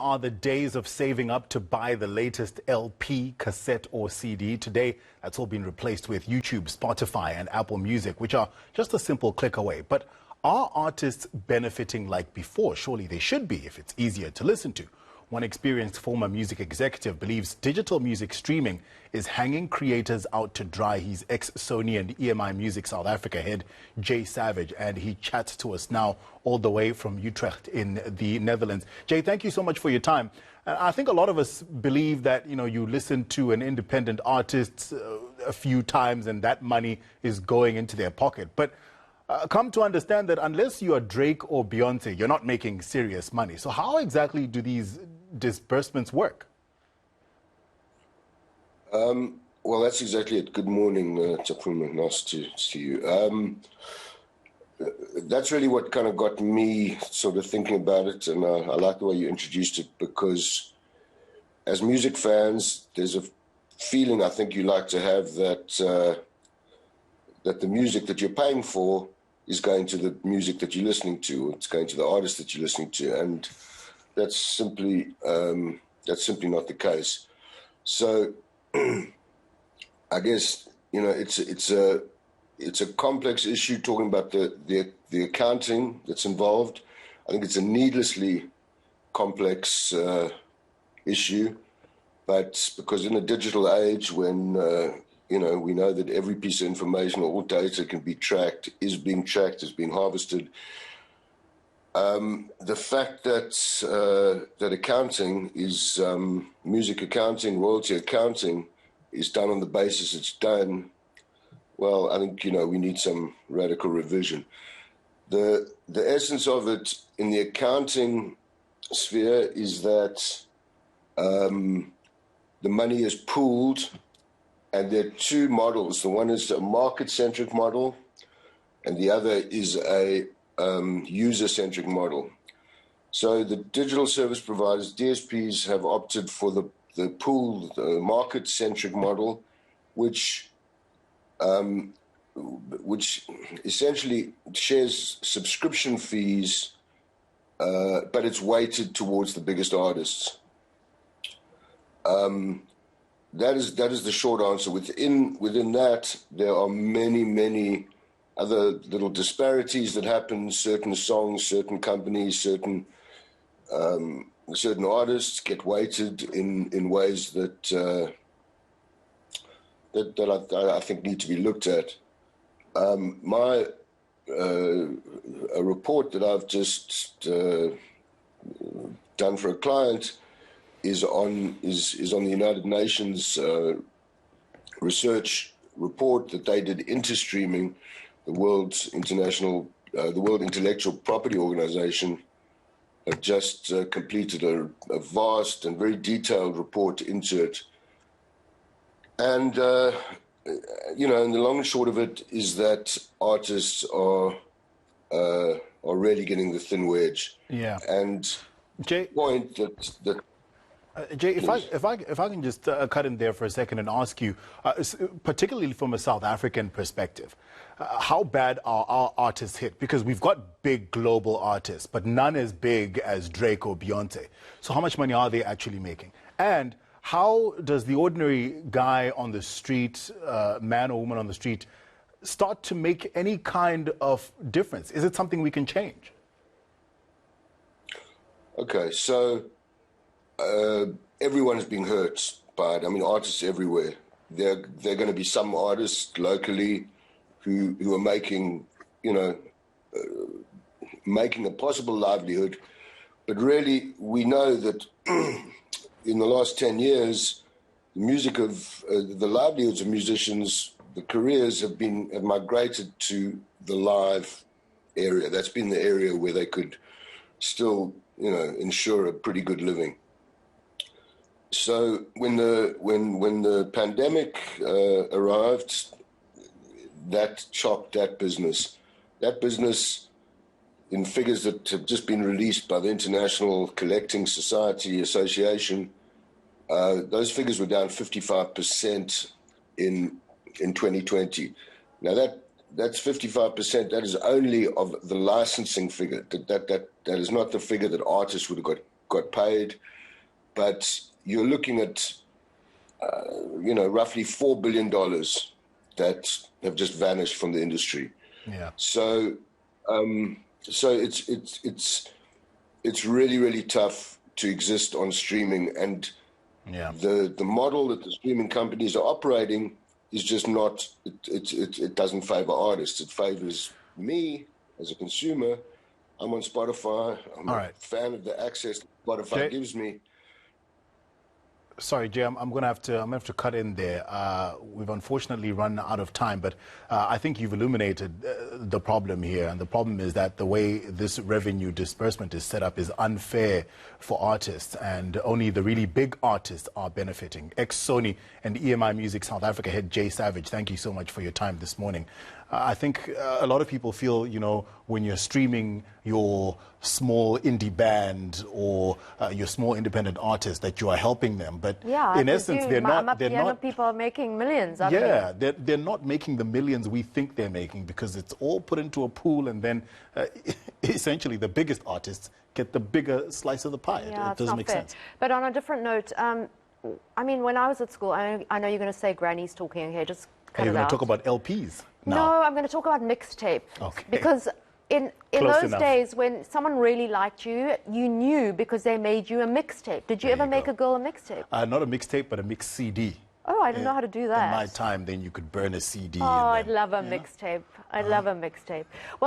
are the days of saving up to buy the latest LP, cassette, or CD. Today, that's all been replaced with YouTube, Spotify, and Apple Music, which are just a simple click away. But are artists benefiting like before? Surely they should be if it's easier to listen to. One experienced former music executive believes digital music streaming is hanging creators out to dry. He's ex-Sony and EMI Music South Africa head Jay Savage, and he chats to us now all the way from Utrecht in the Netherlands. Jay, thank you so much for your time. I think a lot of us believe that, you listen to an independent artist a few times and that money is going into their pocket. But come to understand that unless you are Drake or Beyonce, you're not making serious money. So how exactly do these disbursements work? Well, that's exactly it. Good morning, Tapuma. Nice to see you. That's really what kind of got me sort of thinking about it, and I like the way you introduced it, because as music fans, there's a feeling I think you like to have that that the music that you're paying for is going to the music that you're listening to, it's going to the artist that you're listening to, and that's simply not the case. So I guess it's a complex issue, talking about the accounting that's involved. I think it's a needlessly complex issue, but because in a digital age when we know that every piece of information or all data can be tracked, is being harvested. The fact that accounting is music accounting, royalty accounting is done on the basis it's done, well, I think we need some radical revision. The essence of it in the accounting sphere is that the money is pooled. And there are two models. The one is a market-centric model, and the other is a user-centric model. So the digital service providers, DSPs, have opted for the pooled, the market-centric model, which essentially shares subscription fees, but it's weighted towards the biggest artists. That is the short answer. Within that, there are many other little disparities that happen. Certain songs, certain companies, certain artists get weighted in ways that I think need to be looked at. A report that I've just done for a client is on the United Nations research report that they did into streaming. The World Intellectual Property Organization have just completed a vast and very detailed report into it. And and the long and short of it is that artists are really getting the thin wedge. Yeah. And Jay, point that Jay, if I can just cut in there for a second and ask you, particularly from a South African perspective, how bad are our artists hit? Because we've got big global artists, but none as big as Drake or Beyonce. So how much money are they actually making? And how does the ordinary guy on the street, man or woman on the street, start to make any kind of difference? Is it something we can change? Okay, so everyone is being hurt by it. I mean, artists everywhere. There are going to be some artists locally who are making, making a possible livelihood. But really, we know that in the last 10 years, the music of the livelihoods of musicians, the careers have migrated to the live area. That's been the area where they could still, ensure a pretty good living. So when the pandemic arrived, that chopped that business. That business, in figures that have just been released by the International Collecting Society Association, those figures were down 55% in 2020. Now that's 55%. That is only of the licensing figure. That is not the figure that artists would have got got paid. But you're looking at, roughly $4 billion that have just vanished from the industry. Yeah. So it's really, really tough to exist on streaming, and the model that the streaming companies are operating is just not. It doesn't favor artists. It favors me as a consumer. I'm on Spotify. I'm a fan of the access Spotify gives me. Sorry, Jay, I'm going to have to cut in there. We've unfortunately run out of time, but I think you've illuminated the problem here. And the problem is that the way this revenue disbursement is set up is unfair for artists, and only the really big artists are benefiting. Ex-Sony and EMI Music South Africa head Jay Savage, thank you so much for your time this morning. I think a lot of people feel, when you're streaming your small indie band or your small independent artist, that you are helping them. But in essence, they're not. People are making millions. They're not making the millions we think they're making, because it's all put into a pool, and then essentially the biggest artists get the bigger slice of the pie. Yeah, it doesn't make sense. But on a different note, when I was at school, I know you're going to say granny's talking here. Just cut it out. You're going to talk about LPs now. No, I'm going to talk about mixtape. Okay. Because in those days, when someone really liked you, you knew because they made you a mixtape. Did you ever make a girl a mixtape? Not a mixtape, but a mixed CD. Oh, I didn't know how to do that. In my time, then you could burn a CD. Oh, I'd love a mixtape. I'd love a mixtape. Well,